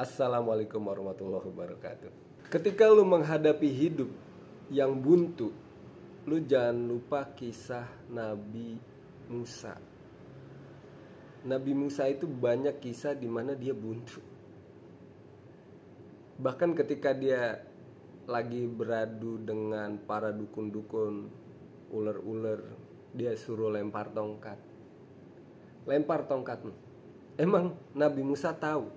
Assalamualaikum warahmatullahi wabarakatuh. Ketika lu menghadapi hidup yang buntu, lu jangan lupa kisah Nabi Musa. Nabi Musa itu banyak kisah di mana dia buntu. Bahkan ketika dia lagi beradu dengan para dukun-dukun, ular-ular, dia suruh lempar tongkat. Lempar tongkatmu. Emang Nabi Musa tahu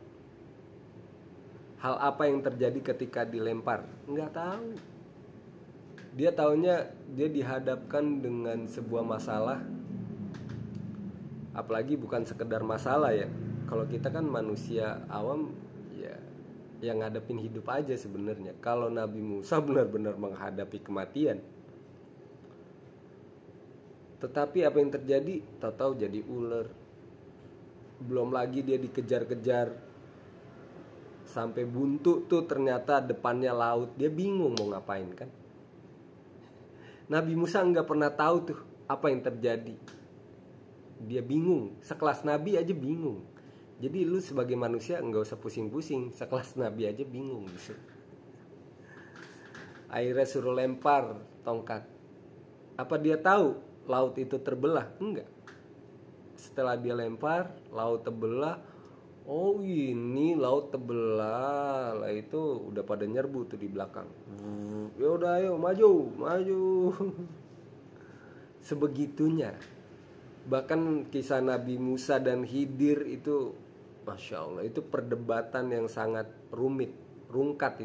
hal apa yang terjadi ketika dilempar? Enggak tahu. Dia taunya dia dihadapkan dengan sebuah masalah. Apalagi bukan sekedar masalah ya. Kalau kita kan manusia awam ya, yang ngadepin hidup aja sebenarnya. Kalau Nabi Musa benar-benar menghadapi kematian. Tetapi apa yang terjadi? Tahu-tahu jadi ular. Belum lagi dia dikejar-kejar sampai buntu tuh, ternyata depannya laut. Dia bingung mau ngapain kan. Nabi Musa nggak pernah tahu tuh apa yang terjadi. Dia bingung. Sekelas Nabi aja bingung. Jadi lu sebagai manusia nggak usah pusing-pusing. Sekelas Nabi aja bingung gitu. Akhirnya suruh lempar tongkat. Apa dia tahu laut itu terbelah? Enggak. Setelah dia lempar, laut terbelah. Oh ini laut terbelah. Lah itu udah pada nyerbu tuh di belakang. Ya udah ayo maju. Sebegitunya. Bahkan kisah Nabi Musa dan Khidir itu, Masya Allah, itu perdebatan yang sangat rumit. Rungkat.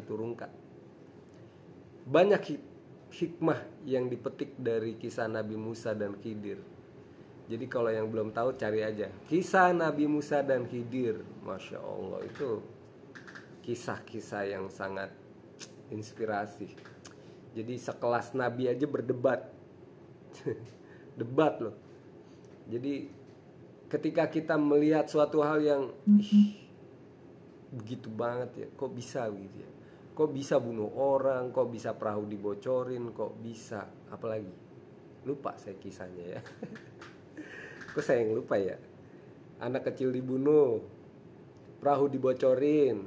Banyak hikmah yang dipetik dari kisah Nabi Musa dan Khidir. Jadi kalau yang belum tahu cari aja kisah Nabi Musa dan Khidir. Masya Allah, itu kisah-kisah yang sangat inspirasi. Jadi sekelas Nabi aja berdebat. Debat loh. Jadi ketika kita melihat suatu hal yang begitu banget ya, kok bisa gitu ya, kok bisa bunuh orang, kok bisa perahu dibocorin, kok bisa, apalagi lupa saya kisahnya ya. Kok saya yang lupa ya. Anak kecil dibunuh, perahu dibocorin,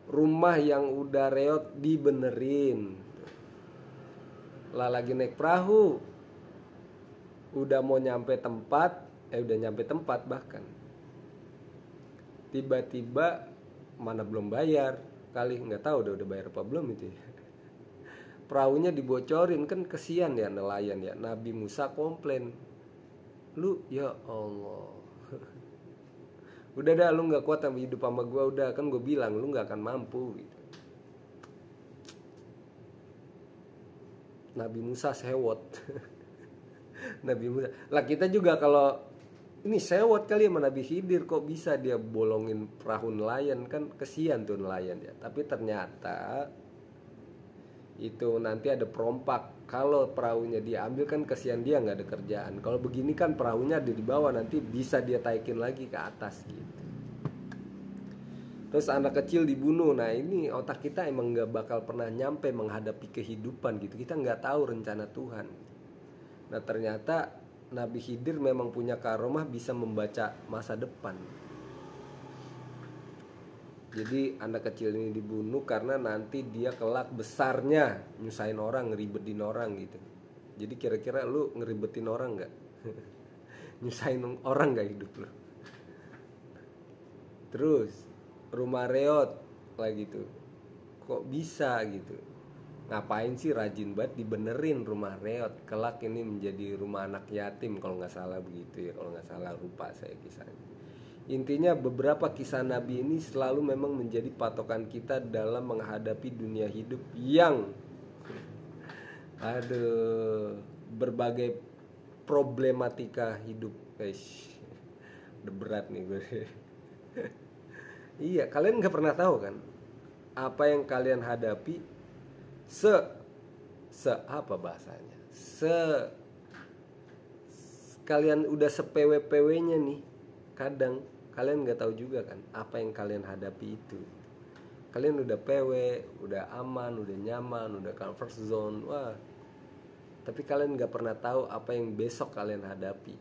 rumah yang udah reot dibenerin. Lah lagi naik perahu, udah mau nyampe tempat, udah nyampe tempat bahkan. Tiba-tiba mana belum bayar, kali nggak tahu udah bayar apa belum itu ya. Perahunya dibocorin, kan kesian ya nelayan ya. Nabi Musa komplain, lu ya Allah, udah dah lu nggak kuat sama hidup sama gue, udah kan gue bilang lu nggak akan mampu gitu. Nabi Musa sewot. Nabi Musa lah, kita juga kalau ini sewot kali sama Nabi Khidir, kok bisa dia bolongin perahu nelayan, kan kesian tuh nelayan ya. Tapi ternyata itu nanti ada perompak. Kalau perahunya diambil kan kesian dia nggak ada kerjaan. Kalau begini kan perahunya ada di bawah, nanti bisa dia taikin lagi ke atas gitu. Terus anak kecil dibunuh. Nah ini otak kita emang nggak bakal pernah nyampe menghadapi kehidupan gitu. Kita nggak tahu rencana Tuhan. Nah ternyata Nabi Khidir memang punya karomah bisa membaca masa depan. Jadi anak kecil ini dibunuh karena nanti dia kelak besarnya nyusahin orang, ngeribetin orang gitu. Jadi kira-kira lu ngeribetin orang gak? Nyusahin orang gak hidup lu? Terus rumah reot lagi tuh, kok bisa gitu? Ngapain sih rajin banget dibenerin rumah reot? Kelak ini menjadi rumah anak yatim kalau gak salah begitu ya. Kalau gak salah lupa saya kisahnya. Intinya beberapa kisah Nabi ini selalu memang menjadi patokan kita dalam menghadapi dunia hidup yang berbagai problematika hidup. Udah berat nih gue. Iya, kalian gak pernah tahu kan apa yang kalian hadapi apa bahasanya? Kalian udah sepewe-pewenya nih. Kadang kalian nggak tahu juga kan apa yang kalian hadapi itu. Kalian udah PW, udah aman, udah nyaman, udah comfort zone, wah. Tapi kalian nggak pernah tahu apa yang besok kalian hadapi.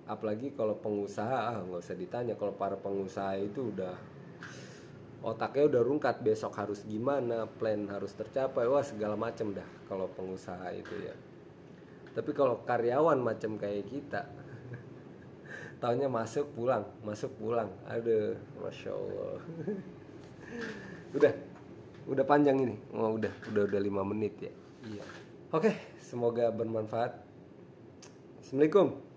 Apalagi kalau pengusaha, nggak usah ditanya. Kalau para pengusaha itu udah otaknya udah rungkat, besok harus gimana, plan harus tercapai, wah segala macem dah kalau pengusaha itu ya. Tapi kalau karyawan macam kayak kita, taunya masuk pulang, aduh, masya Allah. udah panjang ini, udah 5 menit ya. Iya. Oke, semoga bermanfaat. Assalamualaikum.